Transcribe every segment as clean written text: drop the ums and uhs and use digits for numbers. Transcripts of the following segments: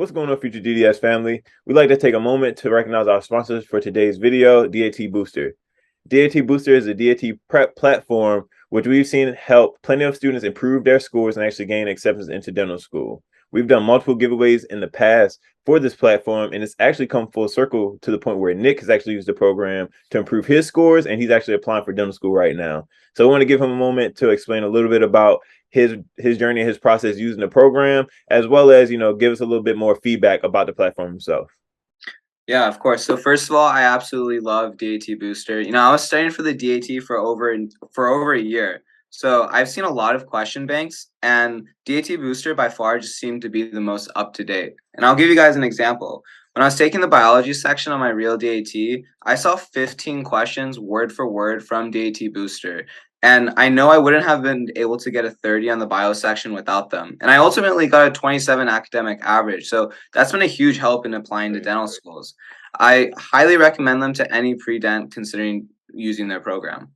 What's going on, FutureDDS family? We'd like to take a moment to recognize our sponsors for today's video, DAT Booster. DAT Booster is a DAT prep platform which we've seen help plenty of students improve their scores and actually gain acceptance into dental school. We've done multiple giveaways in the past for this platform, and it's actually come full circle to the point where Nick has actually used the program to improve his scores, and he's actually applying for dental school right now. So I want to give him a moment to explain a little bit about his journey, his process using the program, as well as, give us a little bit more feedback about the platform himself. Yeah, of course. So first of all, I absolutely love DAT Booster. I was studying for the DAT for over a year. So I've seen a lot of question banks, and DAT Booster by far just seemed to be the most up to date. And I'll give you guys an example. When I was taking the biology section on my real DAT, I saw 15 questions word for word from DAT Booster. And I know I wouldn't have been able to get a 30 on the bio section without them. And I ultimately got a 27 academic average. So that's been a huge help in applying to dental schools. I highly recommend them to any pre-dent considering using their program.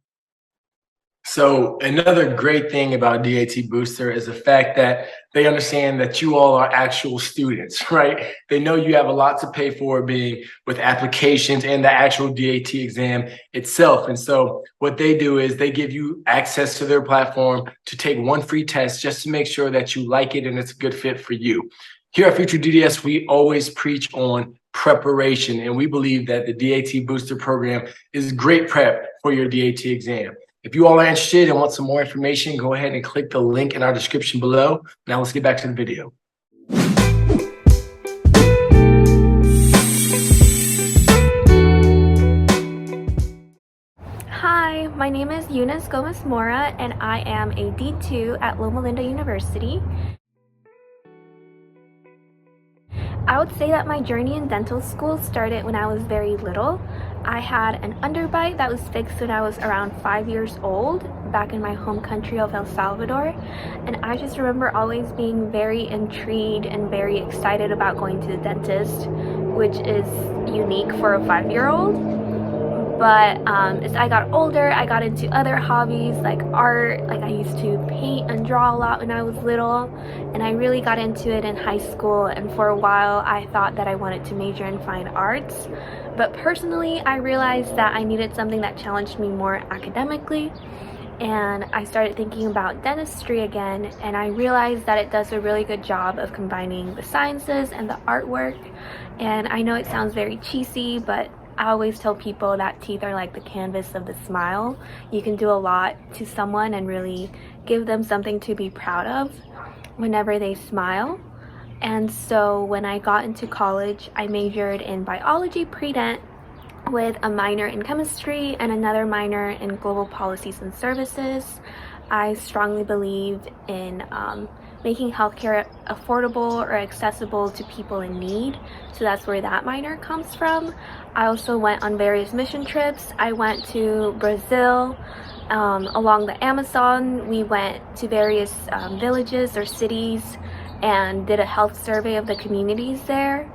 So another great thing about DAT Booster is the fact that they understand that you all are actual students, right? They know you have a lot to pay for, being with applications and the actual DAT exam itself. And so what they do is they give you access to their platform to take one free test just to make sure that you like it and it's a good fit for you. Here at FutureDDS, we always preach on preparation, and we believe that the DAT Booster program is great prep for your DAT exam. If you all are interested and want some more information, go ahead and click the link in our description below. Now let's get back to the video. Hi, my name is Eunice Gomez and I am a D2 at Loma University. I would say that my journey in dental school started when I was very little. I had an underbite that was fixed when I was around 5 years old, back in my home country of El Salvador. And I just remember always being very intrigued and very excited about going to the dentist, which is unique for a 5-year-old. But as I got older, I got into other hobbies like art. Like I used to paint and draw a lot when I was little, and I really got into it in high school. And for a while, I thought that I wanted to major in fine arts. But personally, I realized that I needed something that challenged me more academically. And I started thinking about dentistry again, and I realized that it does a really good job of combining the sciences and the artwork. And I know it sounds very cheesy, but I always tell people that teeth are like the canvas of the smile. You can do a lot to someone and really give them something to be proud of whenever they smile. And so when I got into college, I majored in biology pre-dent with a minor in chemistry and another minor in global policies and services. I strongly believed in making healthcare affordable or accessible to people in need. So that's where that minor comes from. I also went on various mission trips. I went to Brazil, along the Amazon. We went to various villages or cities and did a health survey of the communities there.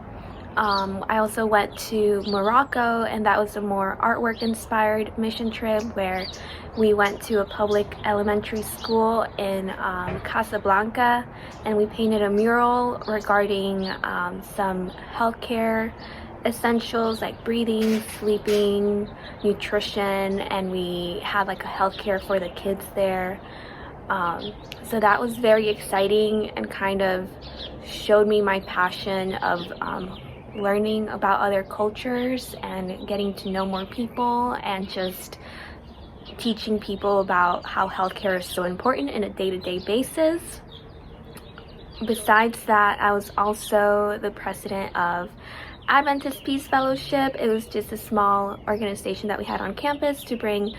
I also went to Morocco, and that was a more artwork inspired mission trip where we went to a public elementary school in Casablanca, and we painted a mural regarding some healthcare essentials like breathing, sleeping, nutrition, and we had like a healthcare for the kids there. So that was very exciting and kind of showed me my passion of learning about other cultures and getting to know more people and just teaching people about how healthcare is so important in a day-to-day basis. Besides that, I was also the president of Adventist Peace Fellowship. It was just a small organization that we had on campus to bring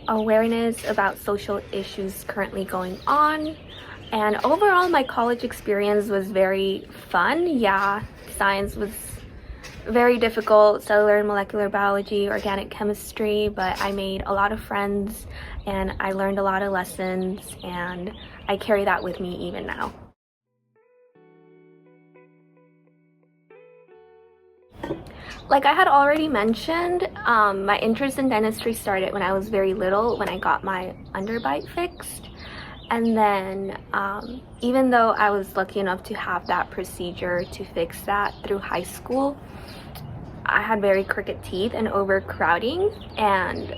awareness about social issues currently going on. And overall, my college experience was very fun. Yeah, science was very difficult, cellular and molecular biology, organic chemistry, but I made a lot of friends and I learned a lot of lessons, and I carry that with me even now. Like I had already mentioned, my interest in dentistry started when I was very little, when I got my underbite fixed. And then even though I was lucky enough to have that procedure to fix that through high school, I had very crooked teeth and overcrowding, and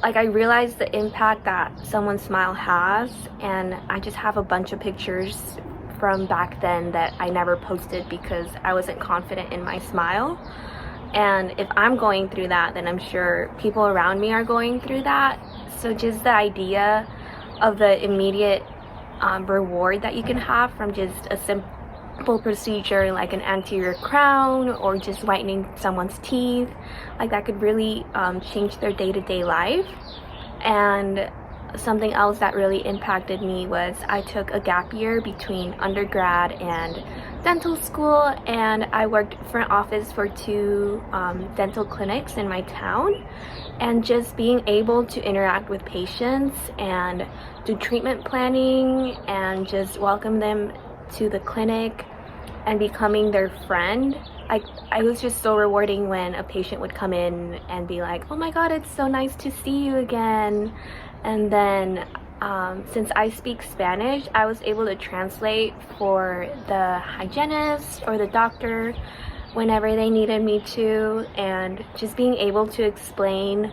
like I realized the impact that someone's smile has, and I just have a bunch of pictures from back then that I never posted because I wasn't confident in my smile. And if I'm going through that, then I'm sure people around me are going through that. So just the idea of the immediate reward that you can have from just a simple procedure like an anterior crown or just whitening someone's teeth, like that could really change their day-to-day life. And something else that really impacted me was I took a gap year between undergrad and dental school, and I worked front office for 2 dental clinics in my town. And just being able to interact with patients and do treatment planning and just welcome them to the clinic and becoming their friend, I was just so rewarding when a patient would come in and be like, oh my god, it's so nice to see you again. And then since I speak Spanish, I was able to translate for the hygienist or the doctor whenever they needed me to, and just being able to explain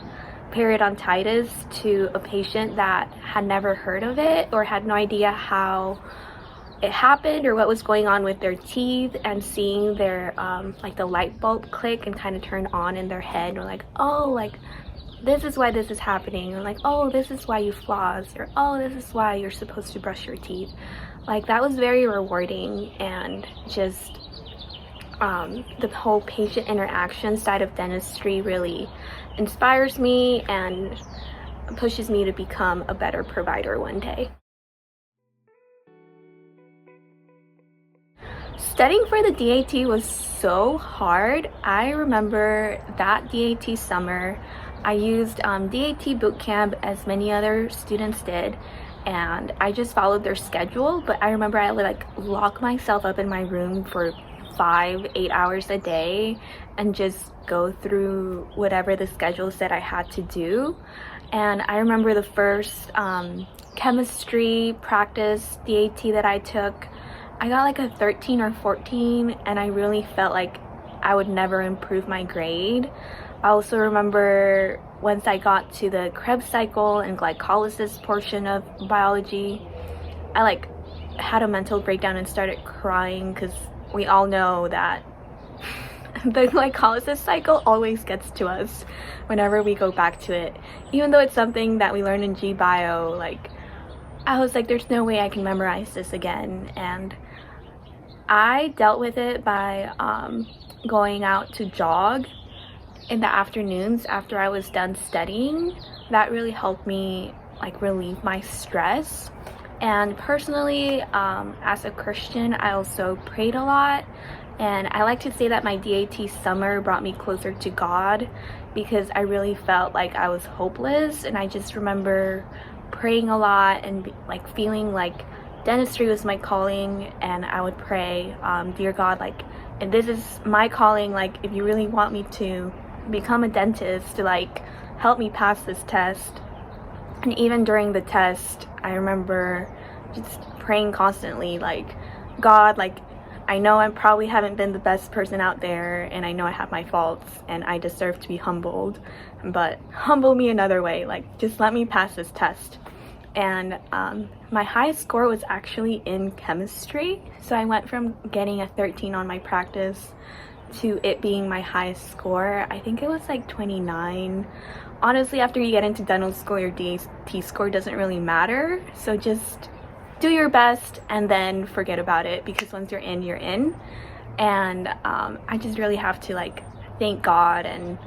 periodontitis to a patient that had never heard of it or had no idea how it happened or what was going on with their teeth, and seeing their like the light bulb click and kind of turn on in their head, or like, oh, like this is why this is happening, or like, oh, this is why you floss, or oh, this is why you're supposed to brush your teeth. Like that was very rewarding, and just the whole patient interaction side of dentistry really inspires me and pushes me to become a better provider one day. Studying for the DAT was so hard. I remember that DAT summer, I used DAT bootcamp as many other students did, and I just followed their schedule. But I remember I would like lock myself up in my room for 5-8 hours a day and just go through whatever the schedule said I had to do. And I remember the first chemistry practice DAT that I took, I got like a 13 or 14, and I really felt like I would never improve my grade. I also remember once I got to the Krebs cycle and glycolysis portion of biology, I like had a mental breakdown and started crying, because we all know that the glycolysis cycle always gets to us whenever we go back to it. Even though it's something that we learned in G-Bio, like I was like, there's no way I can memorize this again. And I dealt with it by going out to jog in the afternoons after I was done studying. That really helped me like relieve my stress. And personally, as a Christian, I also prayed a lot. And I like to say that my DAT summer brought me closer to God, because I really felt like I was hopeless. And I just remember praying a lot and like feeling like dentistry was my calling. And I would pray, dear God, like, if this is my calling, like if you really want me to become a dentist, to like help me pass this test. And even during the test, I remember just praying constantly, like, God, like, I know I probably haven't been the best person out there, and I know I have my faults, and I deserve to be humbled, but humble me another way, like, just let me pass this test. And my highest score was actually in chemistry, so I went from getting a 13 on my practice to it being my highest score. I think it was like 29. Honestly, after you get into dental school, your DAT score doesn't really matter. So just do your best and then forget about it, because once you're in, you're in. And I just really have to like thank God and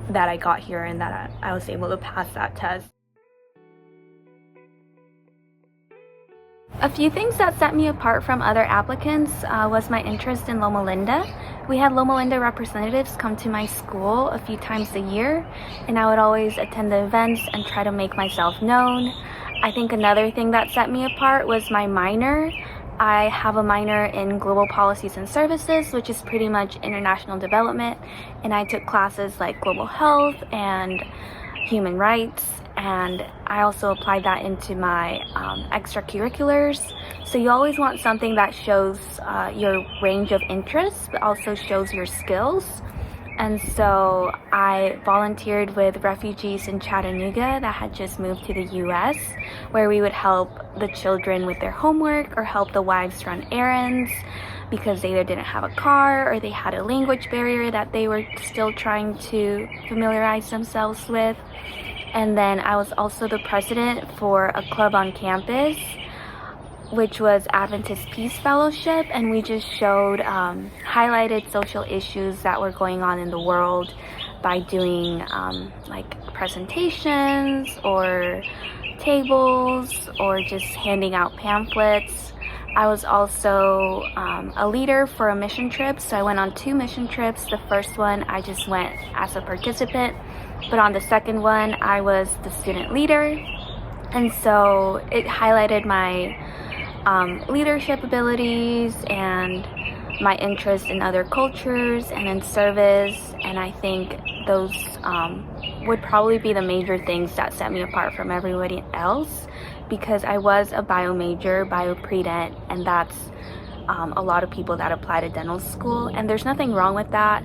that I got here and that I was able to pass that test. A few things that set me apart from other applicants was my interest in Loma Linda. We had Loma Linda representatives come to my school a few times a year, and I would always attend the events and try to make myself known. I think another thing that set me apart was my minor. I have a minor in Global Policies and Services, which is pretty much international development, and I took classes like global health and human rights. and I also applied that into my extracurriculars. So you always want something that shows your range of interests, but also shows your skills. And so I volunteered with refugees in Chattanooga that had just moved to the US, where we would help the children with their homework or help the wives run errands because they either didn't have a car or they had a language barrier that they were still trying to familiarize themselves with. And then I was also the president for a club on campus, which was Adventist Peace Fellowship, and we just showed highlighted social issues that were going on in the world by doing like presentations or tables or just handing out pamphlets. I was also a leader for a mission trip, so I went on 2 mission trips. The first one I just went as a participant, but on the second one I was the student leader, and so it highlighted my leadership abilities and my interest in other cultures and in service, and I think those would probably be the major things that set me apart from everybody else, because I was a bio major, bio pre-dent, and that's a lot of people that apply to dental school, and there's nothing wrong with that,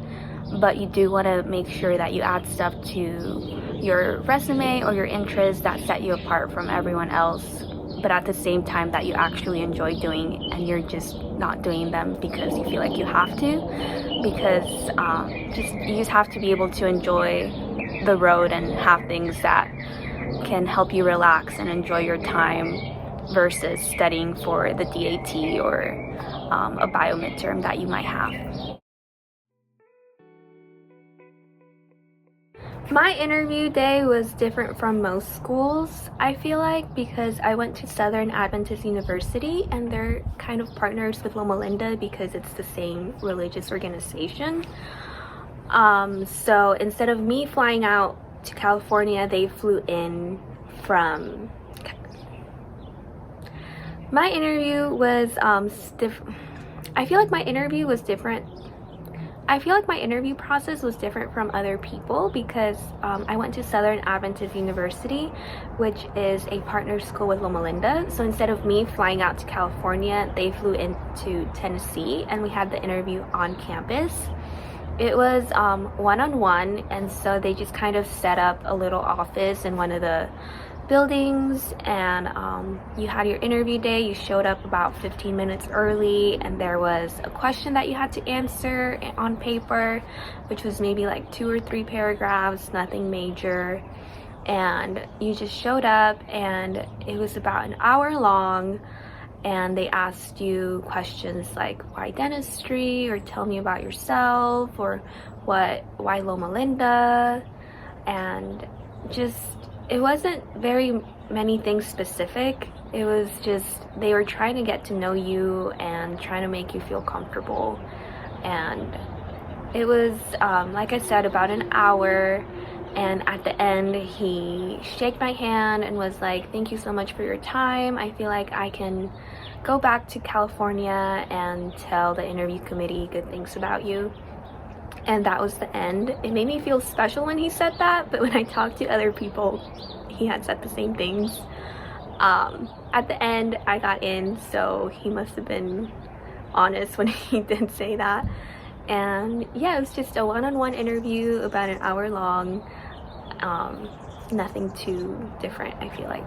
but you do want to make sure that you add stuff to your resume or your interests that set you apart from everyone else, but at the same time that you actually enjoy doing, and you're just not doing them because you feel like you have to, because you just have to be able to enjoy the road and have things that can help you relax and enjoy your time versus studying for the DAT or a bio midterm that you might have. My interview day was different from most schools, I feel like, because I went to Southern Adventist University, and they're kind of partners with Loma Linda because it's the same religious organization. So instead of me flying out to California, they flew in from... My interview was I feel like my interview was different. I feel like my interview process was different from other people because I went to Southern Adventist University, which is a partner school with Loma Linda. So instead of me flying out to California, they flew into Tennessee, and we had the interview on campus. It was one-on-one, and so they just kind of set up a little office in one of the buildings, and you had your interview day. You showed up about 15 minutes early, and there was a question that you had to answer on paper, which was maybe like 2 or 3 paragraphs, nothing major, and you just showed up, and it was about an hour long, and they asked you questions like why dentistry, or tell me about yourself, or why Loma Linda, and just it wasn't very many things specific. It was just they were trying to get to know you and trying to make you feel comfortable. And it was, like I said, about an hour. And at the end, he shook my hand and was like, "Thank you so much for your time. I feel like I can go back to California and tell the interview committee good things about you." And that was the end. It made me feel special when he said that, but when I talked to other people, he had said the same things. At the end, I got in, so he must have been honest when he did say that. And yeah, it was just a one-on-one interview, about an hour long. Nothing too different, I feel like.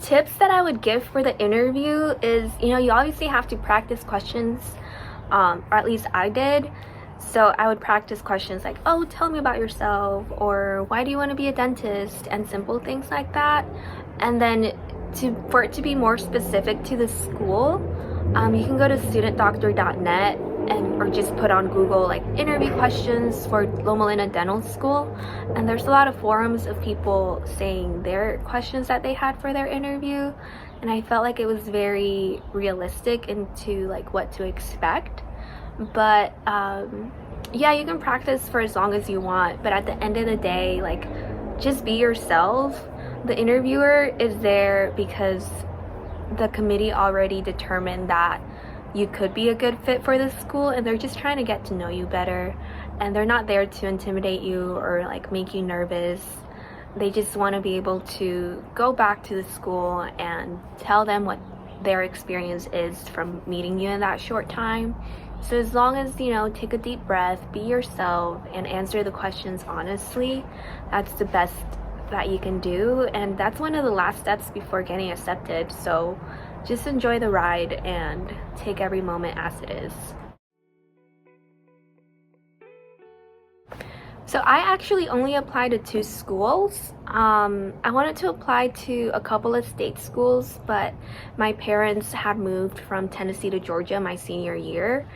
Tips that I would give for the interview is, you obviously have to practice questions, or at least I did. So I would practice questions like, "Oh, tell me about yourself," or "Why do you want to be a dentist?" and simple things like that. And then for it to be more specific to the school, you can go to studentdoctor.net or just put on Google like interview questions for Loma Linda Dental School, and there's a lot of forums of people saying their questions that they had for their interview, and I felt like it was very realistic into like what to expect. But yeah, you can practice for as long as you want, but at the end of the day, like, just be yourself. The interviewer is there because the committee already determined that you could be a good fit for the school, and they're just trying to get to know you better. and they're not there to intimidate you or like make you nervous. They just want to be able to go back to the school and tell them what their experience is from meeting you in that short time. So as long as, you know, take a deep breath, be yourself, and answer the questions honestly, that's the best that you can do. And that's one of the last steps before getting accepted. So just enjoy the ride and take every moment as it is. So I actually only applied to 2 schools. I wanted to apply to a couple of state schools, but my parents had moved from Tennessee to Georgia my senior year,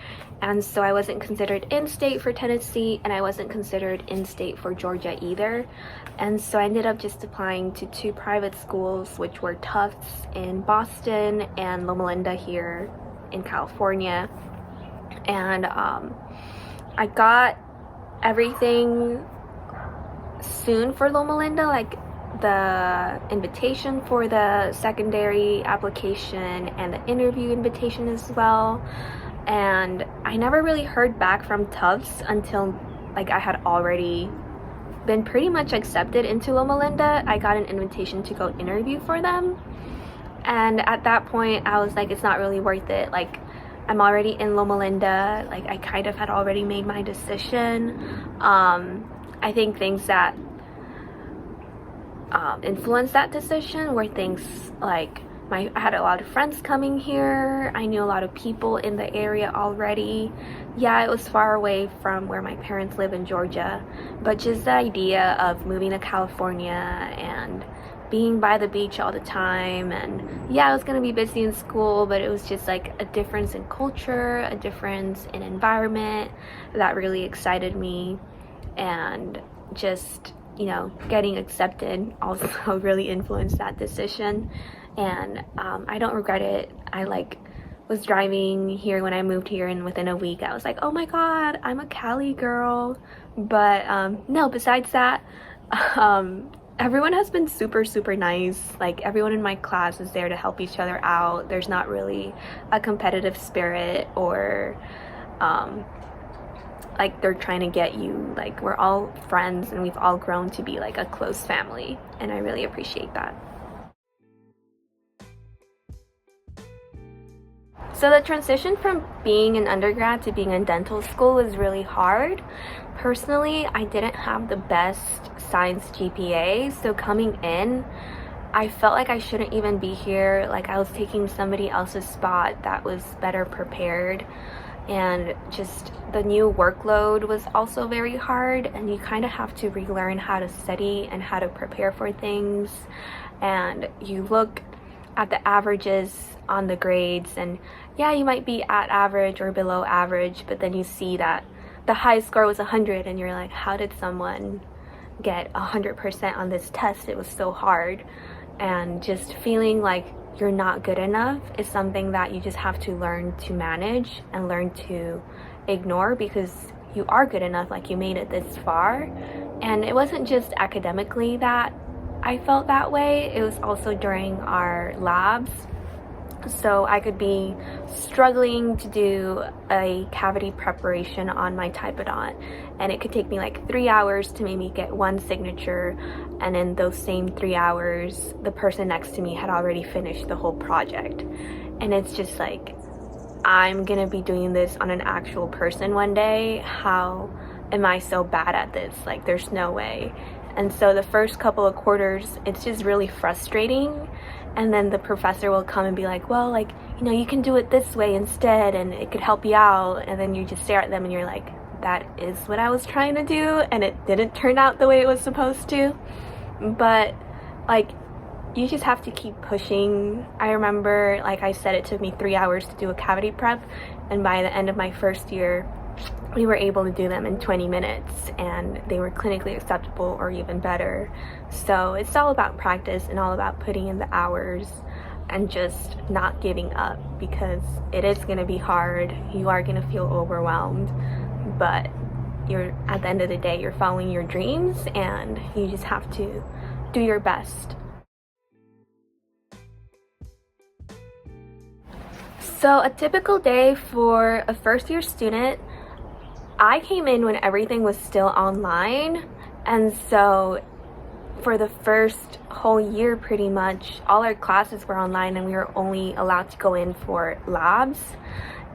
and so I wasn't considered in-state for Tennessee, and I wasn't considered in-state for Georgia either. And so I ended up just applying to 2 private schools, which were Tufts in Boston and Loma Linda here in California. And I got everything soon for Loma Linda, like the invitation for the secondary application and the interview invitation as well. And I never really heard back from Tufts until like I had already been pretty much accepted into Loma Linda. I got an invitation to go interview for them, and at that point I was like, it's not really worth it. Like, I'm already in Loma Linda, like I kind of had already made my decision. I think things that influenced that decision were things like I had a lot of friends coming here. I knew a lot of people in the area already. Yeah, it was far away from where my parents live in Georgia, but just the idea of moving to California and being by the beach all the time, and yeah, I was gonna be busy in school, but it was just like a difference in culture, a difference in environment that really excited me. And just, you know, getting accepted also really influenced that decision. And I don't regret it. I was driving here when I moved here, and within a week I was like, oh my god, I'm a Cali girl. But no, besides that, everyone has been super, super nice. Like, everyone in my class is there to help each other out. There's not really a competitive spirit or like they're trying to get you. Like, we're all friends and we've all grown to be like a close family, and I really appreciate that. So the transition from being an undergrad to being in dental school was really hard. Personally, I didn't have the best science GPA, so coming in, I felt like I shouldn't even be here. Like, I was taking somebody else's spot that was better prepared, and just the new workload was also very hard, and you kind of have to relearn how to study and how to prepare for things. And you look at the averages on the grades, and yeah, you might be at average or below average, but then you see that the high score was 100, and you're like, how did someone get 100% on this test? It was so hard. And just feeling like you're not good enough is something that you just have to learn to manage and learn to ignore, because you are good enough, like you made it this far. And it wasn't just academically that I felt that way, it was also during our labs. So I could be struggling to do a cavity preparation on my typodont, and it could take me like 3 hours to maybe get one signature, and in those same 3 hours the person next to me had already finished the whole project. And it's just like, I'm gonna be doing this on an actual person one day. How am I so bad at this? Like, there's no way. And so the first couple of quarters, it's just really frustrating. And then the professor will come and be like, well, like, you know, you can do it this way instead, and it could help you out. And then you just stare at them and you're like, that is what I was trying to do, and it didn't turn out the way it was supposed to. But like, you just have to keep pushing. I remember, like I said, it took me 3 hours to do a cavity prep, and by the end of my first year, we were able to do them in 20 minutes, and they were clinically acceptable or even better. So it's all about practice and all about putting in the hours and just not giving up, because it is going to be hard. You are going to feel overwhelmed, but you're, at the end of the day, you're following your dreams, and you just have to do your best. So a typical day for a first year student I came in when everything was still online, and so for the first whole year pretty much all our classes were online and we were only allowed to go in for labs.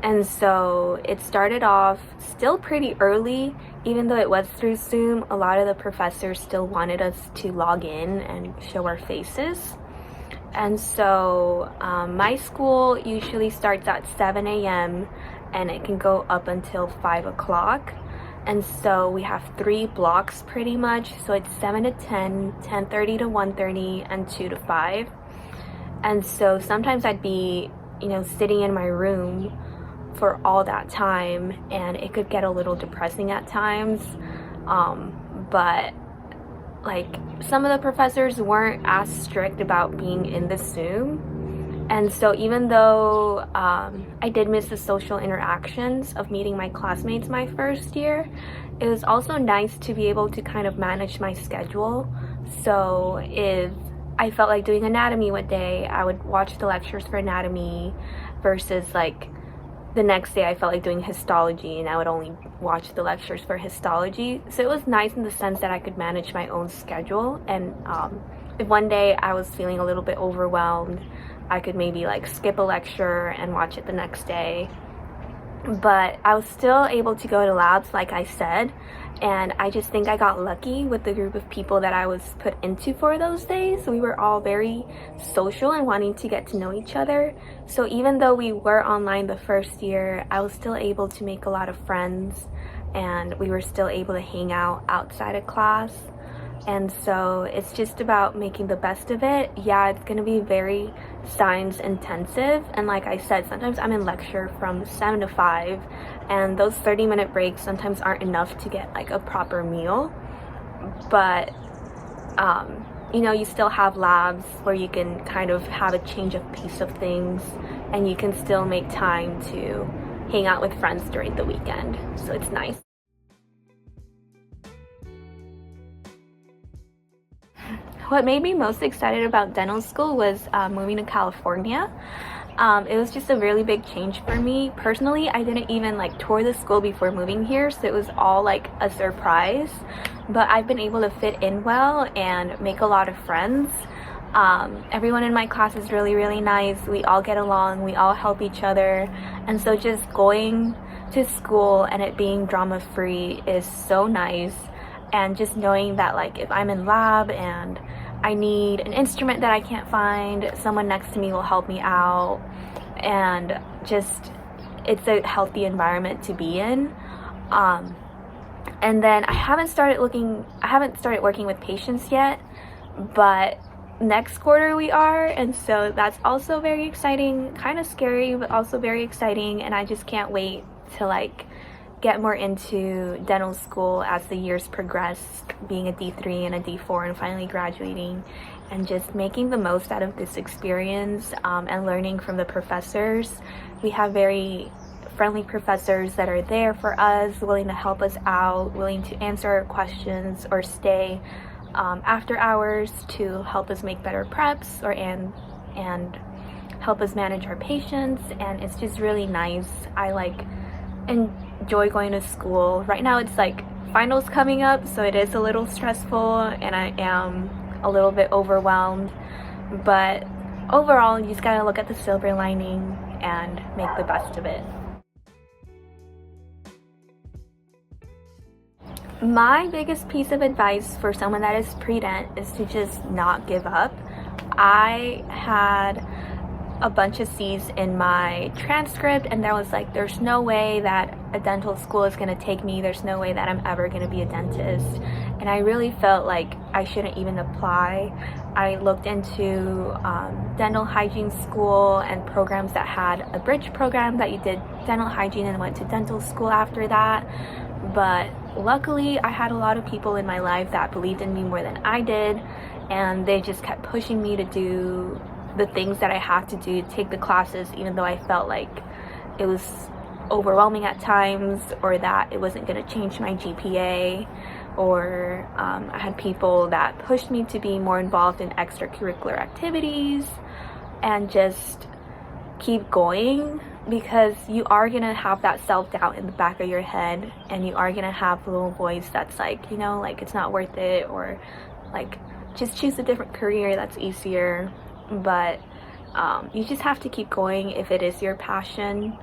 And so it started off still pretty early. Even though it was through Zoom, a lot of the professors still wanted us to log in and show our faces. And so my school usually starts at 7 a.m. and it can go up until 5 o'clock. And so we have 3 blocks pretty much. So it's 7 to 10, 10:30 to 1:30, and 2 to 5. And so sometimes I'd be, sitting in my room for all that time, and it could get a little depressing at times. But like some of the professors weren't as strict about being in the Zoom. And so even though I did miss the social interactions of meeting my classmates my first year, it was also nice to be able to kind of manage my schedule. So if I felt like doing anatomy one day, I would watch the lectures for anatomy, versus like the next day I felt like doing histology and I would only watch the lectures for histology. So it was nice in the sense that I could manage my own schedule. And if one day I was feeling a little bit overwhelmed, I could maybe like skip a lecture and watch it the next day. But I was still able to go to labs, like I said, and I just think I got lucky with the group of people that I was put into for those days. We were all very social and wanting to get to know each other. So even though we were online the first year, I was still able to make a lot of friends, and we were still able to hang out outside of class. And so it's just about making the best of it. Yeah, it's going to be very science intensive. And like I said, sometimes I'm in lecture from 7 to 5. And those 30-minute breaks sometimes aren't enough to get like a proper meal. But, you still have labs where you can kind of have a change of pace of things. And you can still make time to hang out with friends during the weekend. So it's nice. What made me most excited about dental school was moving to California. It was just a really big change for me. Personally, I didn't even tour the school before moving here, so it was all like a surprise. But I've been able to fit in well and make a lot of friends. Everyone in my class is really, really nice. We all get along, we all help each other. And so just going to school and it being drama-free is so nice. And just knowing that if I'm in lab and I need an instrument that I can't find, someone next to me will help me out. And just, it's a healthy environment to be in. And then I haven't started working with patients yet, but next quarter we are, and so that's also very exciting, kind of scary, but also very exciting. And I just can't wait to get more into dental school as the years progress, being a D3 and a D4 and finally graduating, and just making the most out of this experience and learning from the professors. We have very friendly professors that are there for us, willing to help us out, willing to answer our questions or stay after hours to help us make better preps and help us manage our patients. And it's just really nice. I enjoy going to school. Right now it's finals coming up, so it is a little stressful and I am a little bit overwhelmed, but overall you just gotta look at the silver lining and make the best of it. My biggest piece of advice for someone that is pre-dent is to just not give up. I had a bunch of C's in my transcript, and there was there's no way that a dental school is going to take me. There's no way that I'm ever going to be a dentist. And I really felt like I shouldn't even apply. I looked into dental hygiene school and programs that had a bridge program that you did dental hygiene and went to dental school after that. But luckily I had a lot of people in my life that believed in me more than I did, and they just kept pushing me to do the things that I had to do, take the classes, even though I felt like it was overwhelming at times, or that it wasn't going to change my GPA, or I had people that pushed me to be more involved in extracurricular activities and just keep going. because you are gonna have that self-doubt in the back of your head, and you are gonna have a little voice that's like, you know, like it's not worth it, or like just choose a different career that's easier. But you just have to keep going if it is your passion.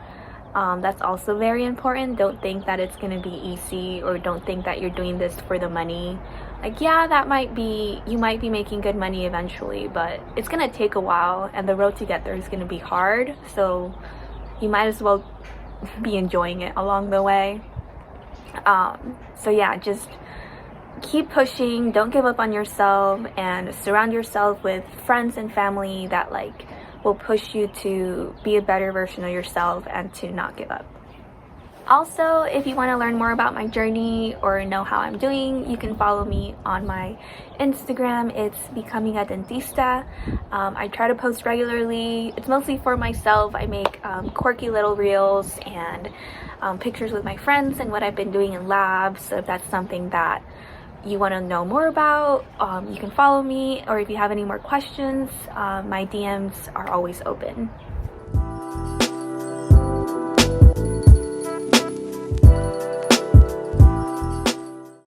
That's also very important. Don't think that it's gonna be easy, or don't think that you're doing this for the money. Like, yeah, you might be making good money eventually, but it's gonna take a while, and the road to get there is gonna be hard, so you might as well be enjoying it along the way. So yeah, just keep pushing, don't give up on yourself, and surround yourself with friends and family that like will push you to be a better version of yourself and to not give up. Also, if you want to learn more about my journey or know how I'm doing, you can follow me on my Instagram. It's Becoming a Dentista. I try to post regularly. It's mostly for myself. I make quirky little reels and pictures with my friends and what I've been doing in labs. So if that's something that you want to know more about, you can follow me, or if you have any more questions, my DMs are always open.